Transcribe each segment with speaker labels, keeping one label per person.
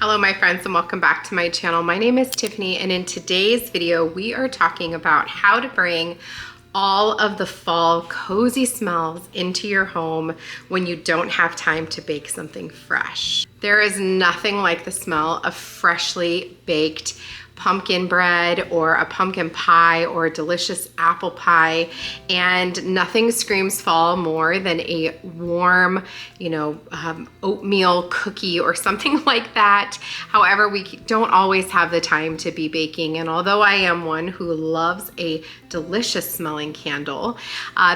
Speaker 1: Hello my friends and welcome back to my channel. My name is Tiffany and in today's video we are talking about how to bring all of the fall cozy smells into your home when you don't have time to bake something fresh. There is nothing like the smell of freshly baked pumpkin bread or a pumpkin pie or a delicious apple pie, and nothing screams fall more than a warm, oatmeal cookie or something like that. However, we don't always have the time to be baking, and although I am one who loves a delicious smelling candle,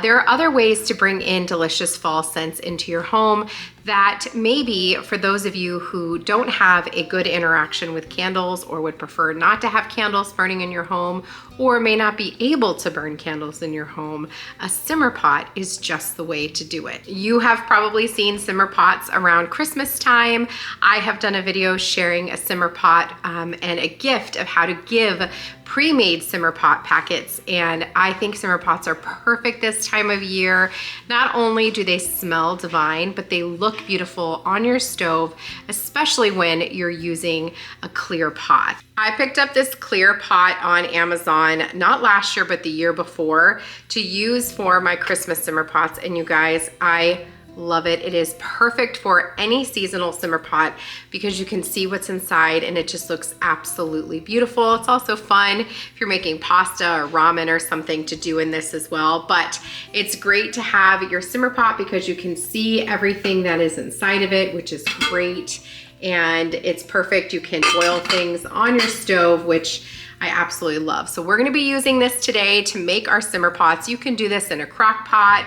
Speaker 1: there are other ways to bring in delicious fall scents into your home that maybe for those of you who don't have a good interaction with candles or would prefer not to have candles burning in your home or may not be able to burn candles in your home, a simmer pot is just the way to do it. You have probably seen simmer pots around Christmas time. I have done a video sharing a simmer pot and a gift of how to give pre-made simmer pot packets, and I think simmer pots are perfect this time of year. Not only do they smell divine, but they look beautiful on your stove, especially when you're using a clear pot. I picked up this clear pot on Amazon, not last year, but the year before, to use for my Christmas simmer pots, and you guys, I love it. It is perfect for any seasonal simmer pot because you can see what's inside and it just looks absolutely beautiful. It's also fun if you're making pasta or ramen or something to do in this as well, but it's great to have your simmer pot because you can see everything that is inside of it, which is great. And it's perfect. You can boil things on your stove, which I absolutely love. So we're gonna be using this today to make our simmer pots. You can do this in a crock pot.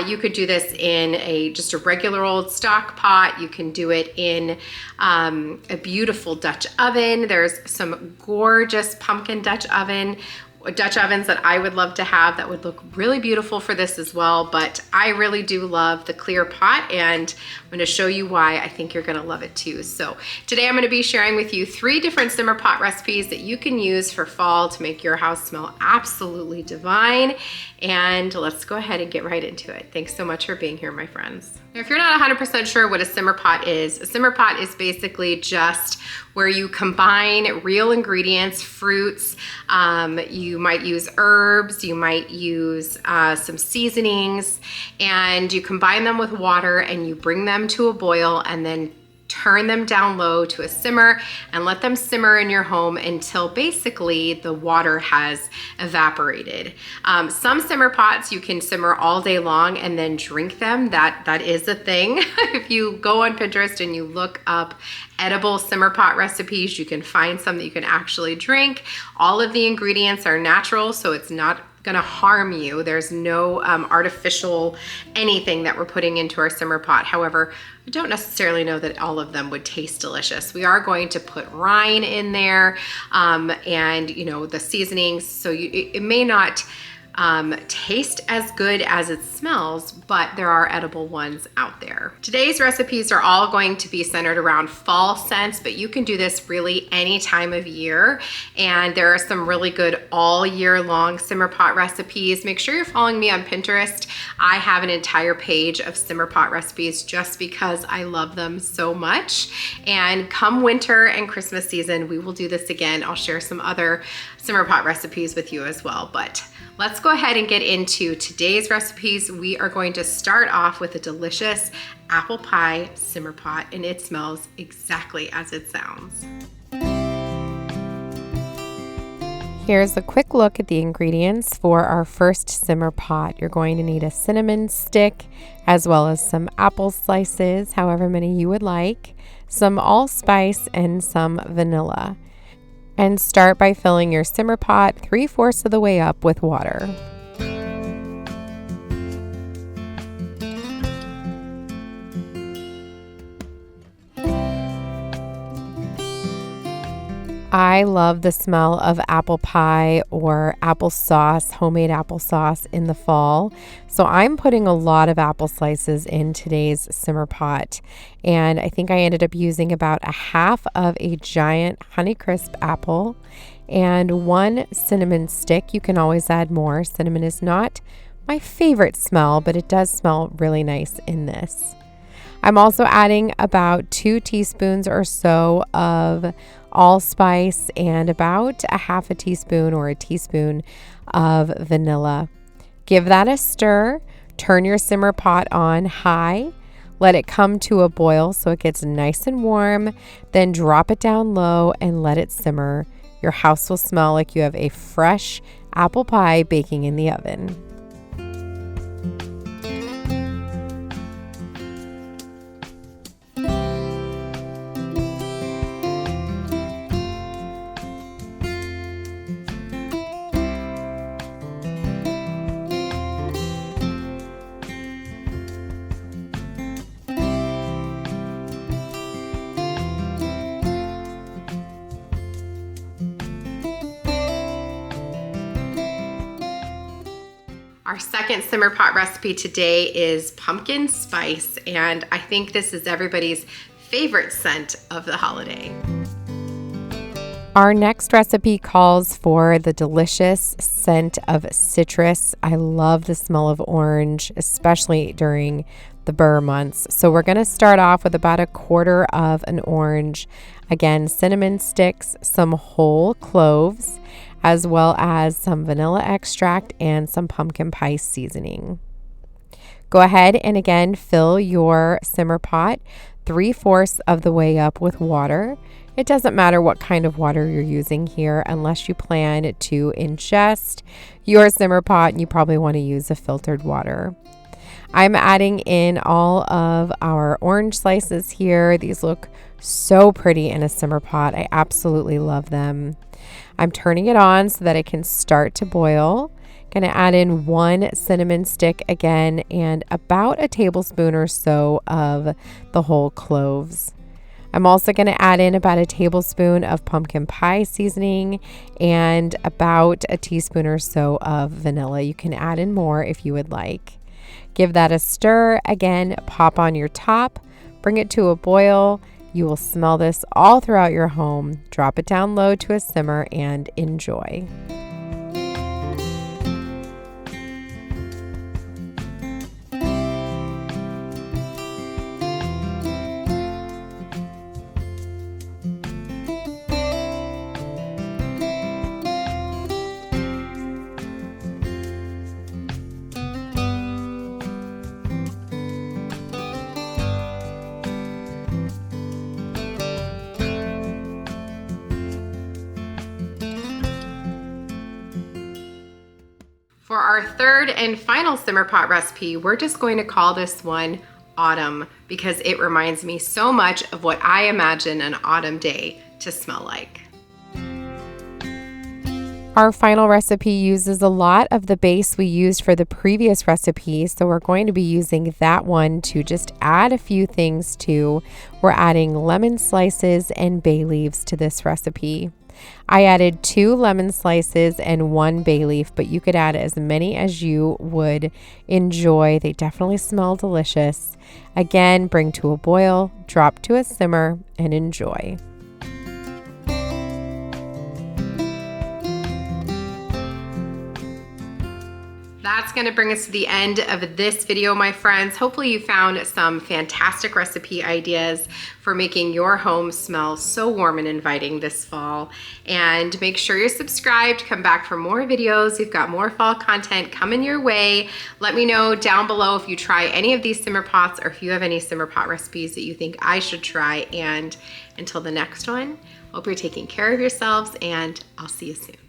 Speaker 1: You could do this in just a regular old stock pot. You can do it in a beautiful Dutch oven. There's some gorgeous pumpkin Dutch ovens that I would love to have that would look really beautiful for this as well, but I really do love the clear pot and I'm going to show you why I think you're going to love it too. So today I'm going to be sharing with you 3 different simmer pot recipes that you can use for fall to make your house smell absolutely divine, and let's go ahead and get right into it. Thanks so much for being here, my friends. Now, if you're not 100% sure what a simmer pot is, a simmer pot is basically just where you combine real ingredients, fruits, you might use herbs, you might use some seasonings, and you combine them with water and you bring them to a boil and then turn them down low to a simmer and let them simmer in your home until basically the water has evaporated. Some simmer pots you can simmer all day long and then drink them. That is a thing. If you go on Pinterest and you look up edible simmer pot recipes, you can find some that you can actually drink. All of the ingredients are natural, so it's not gonna harm you. There's no artificial anything that we're putting into our simmer pot. However, I don't necessarily know that all of them would taste delicious. We are going to put rind in there and the seasonings, so it may not taste as good as it smells, but there are edible ones out there. Today's recipes are all going to be centered around fall scents, but you can do this really any time of year. And there are some really good all year long simmer pot recipes. Make sure you're following me on Pinterest. I have an entire page of simmer pot recipes just because I love them so much. And come winter and Christmas season, we will do this again. I'll share some other simmer pot recipes with you as well, but let's go ahead and get into today's recipes. We are going to start off with a delicious apple pie simmer pot, and it smells exactly as it sounds.
Speaker 2: Here's a quick look at the ingredients for our first simmer pot. You're going to need a cinnamon stick, as well as some apple slices, however many you would like, some allspice, and some vanilla. And start by filling your simmer pot 3/4 of the way up with water. I love the smell of apple pie or applesauce, homemade applesauce in the fall. So I'm putting a lot of apple slices in today's simmer pot. And I think I ended up using about a half of a giant Honeycrisp apple and 1 cinnamon stick. You can always add more. Cinnamon is not my favorite smell, but it does smell really nice in this. I'm also adding about 2 teaspoons or so of allspice and about a half a teaspoon or a teaspoon of vanilla. Give that a stir. Turn your simmer pot on high. Let it come to a boil so it gets nice and warm. Then drop it down low and let it simmer. Your house will smell like you have a fresh apple pie baking in the oven.
Speaker 1: Our second simmer pot recipe today is pumpkin spice, and I think this is everybody's favorite scent of the holiday.
Speaker 2: Our next recipe calls for the delicious scent of citrus. I love the smell of orange, especially during the burr months. So we're going to start off with about 1/4 of an orange. Again, cinnamon sticks, some whole cloves, as well as some vanilla extract and some pumpkin pie seasoning. Go ahead and again fill your simmer pot 3/4 of the way up with water. It doesn't matter what kind of water you're using here unless you plan to ingest your simmer pot, and you probably want to use a filtered water. I'm adding in all of our orange slices here. These look so pretty in a simmer pot. I absolutely love them. I'm turning it on so that it can start to boil. Going to add in 1 cinnamon stick again and about a tablespoon or so of the whole cloves. I'm also going to add in about a tablespoon of pumpkin pie seasoning and about a teaspoon or so of vanilla. You can add in more if you would like. Give that a stir. Again, pop on your top, bring it to a boil. You will smell this all throughout your home. Drop it down low to a simmer and enjoy.
Speaker 1: For our third and final simmer pot recipe, we're just going to call this one Autumn because it reminds me so much of what I imagine an autumn day to smell like.
Speaker 2: Our final recipe uses a lot of the base we used for the previous recipe, so we're going to be using that one to just add a few things to. We're adding lemon slices and bay leaves to this recipe. I added 2 lemon slices and 1 bay leaf, but you could add as many as you would enjoy. They definitely smell delicious. Again, bring to a boil, drop to a simmer, and enjoy.
Speaker 1: That's going to bring us to the end of this video, my friends. Hopefully you found some fantastic recipe ideas for making your home smell so warm and inviting this fall. And make sure you're subscribed. Come back for more videos. We've got more fall content coming your way. Let me know down below if you try any of these simmer pots or if you have any simmer pot recipes that you think I should try. And until the next one, hope you're taking care of yourselves, and I'll see you soon.